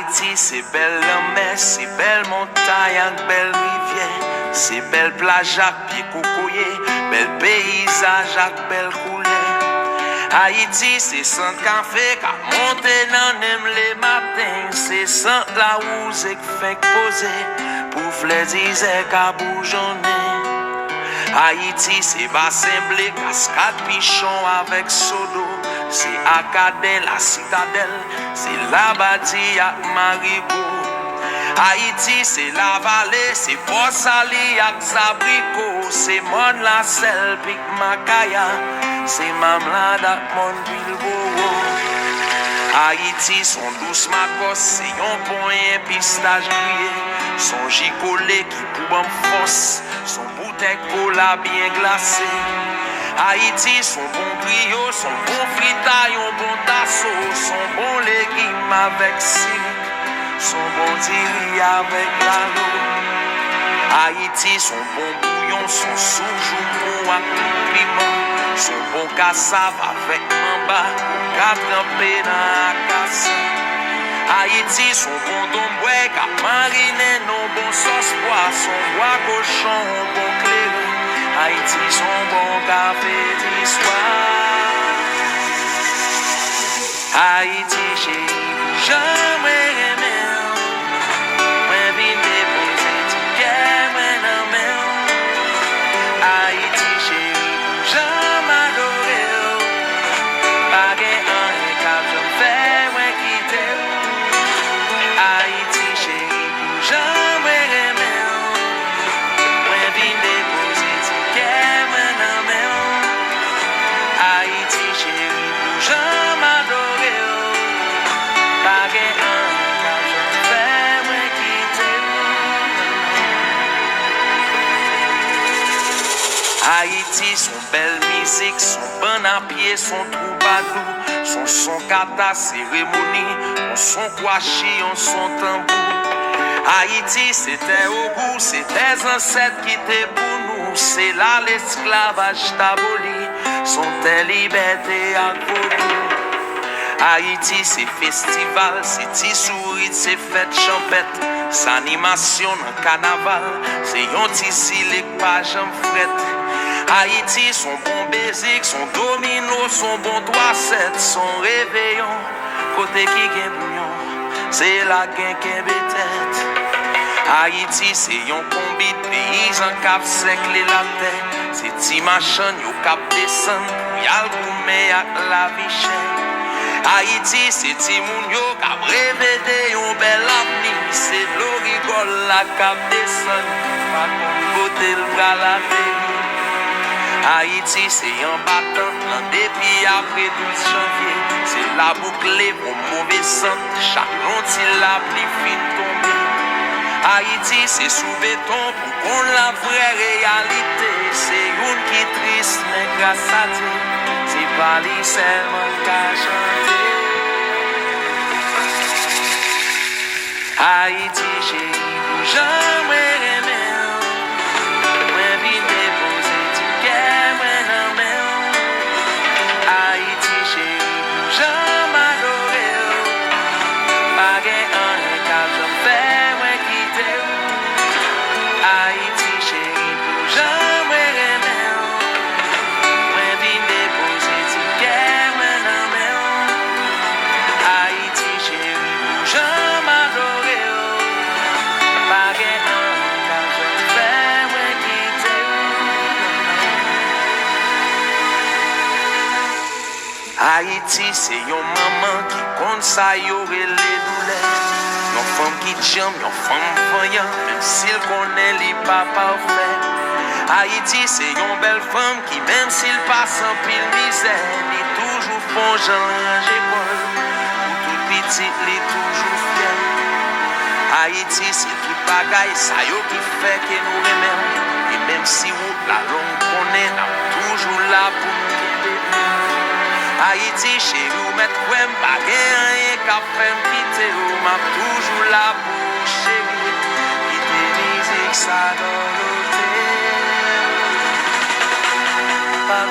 Haïti, c'est belle mer, c'est belle montagne, belle rivière, c'est belle plage à pied cocoyer, belle paysage à belle couleur. Haïti, c'est sans café qu'à monter dans les matins, c'est sans la rouse qui fait poser, pour fléziser qu'à bourgeonner. Haïti, c'est bassin blé, cascade pichon avec sodo, c'est Acadé, la citadelle, c'est la bâtie à Marigot. Haïti, c'est la vallée, c'est Port-Sali avec Zabrico, c'est Mon la Selle, Pic Macaya, c'est Mamlade avec Mon Bilbao. Haïti, son douce macos, c'est yon point pistache grillé, son gicolé qui poube en force, son bouteille cola bien glacé. Haïti, son bon griot, son bon fritaille, un bon tasso, son bon légume avec sirop, son bon tiri avec l'eau. Haïti, son bon bouillon, son soujou avec piment, son bon cassave avec mamba, quatre trempé dans la casse. Haïti, son bon domboué, qu'a mariné, non bon sauce pois, son bois cochon, bon clairon. Haïti, son bon café d'histoire. Haïti, chérie, jamais aimé. Moi, vine déposer ticket, moi, non, mais. Haïti, chérie, jamais adoré. Pas gain un cap, je me fais, moi, quitter. Haïti, chérie, jamais aimé. Moi, vine déposer ticket, moi, non, mais. Haïti, chérie, jamais adoré. Pas gain un cap, je me fais, moi, quitter. Haïti, son belle musique, son bon à pied, son troubadour, son kata cérémonie, son kwashi, son tambour. Haïti, c'était au goût, c'est des ancêtres qui étaient pour nous, c'est là l'esclavage t'aboli, son tes liberté à côté. Haïti, c'est festival, c'est tisourit, c'est fête champette, c'est animation dans carnaval, c'est yon tissili pas j'en frette. Haïti, son bon baiser, son domino, son bon 3-7, son réveillon, côté qui gagne bouillon, c'est la gain qui tête. Haïti, c'est yon combi de paysans cap sec les la terre, c'est ti machin yo cap descend, y'a le gourmet ak la vie chère. Haïti, c'est ti moun yo cap rêver yon bel avenir, c'est l'eau rigole la cap descend, pas comme côté le bras la terre. Haïti, c'est un battant, un dépit après 12 janvier. C'est la boucle pour mauvais sang, chaque lontil la pluie fin tomber. Haïti, c'est sous béton pour qu'on la vraie réalité. C'est une qui triste, mais grâce à Dieu, c'est pas lui seulement qu'à chanter. Haïti, chérie, vous jamais aimé. Haïti, c'est yon maman qui compte ça y'aurait les douleurs. Yon femme qui j'aime, yon femme voyant, même s'il connaît les pas parfait. Haïti, c'est yon belle femme qui même s'il passe en pile misère, li toujours font j'en ranger bol. Pour tout petit, li toujours fier. Haïti, c'est tout bagaille, ça yo qui fait que nous remercions. Et même si route la longue connaît, n'a toujours là pour nous guider. Haïti, chérie, ou mettre ouem, pas rien qu'à faire quitter, ou m'a toujours la bouche, chérie, quitter musique, ça donne l'hôtel. Pas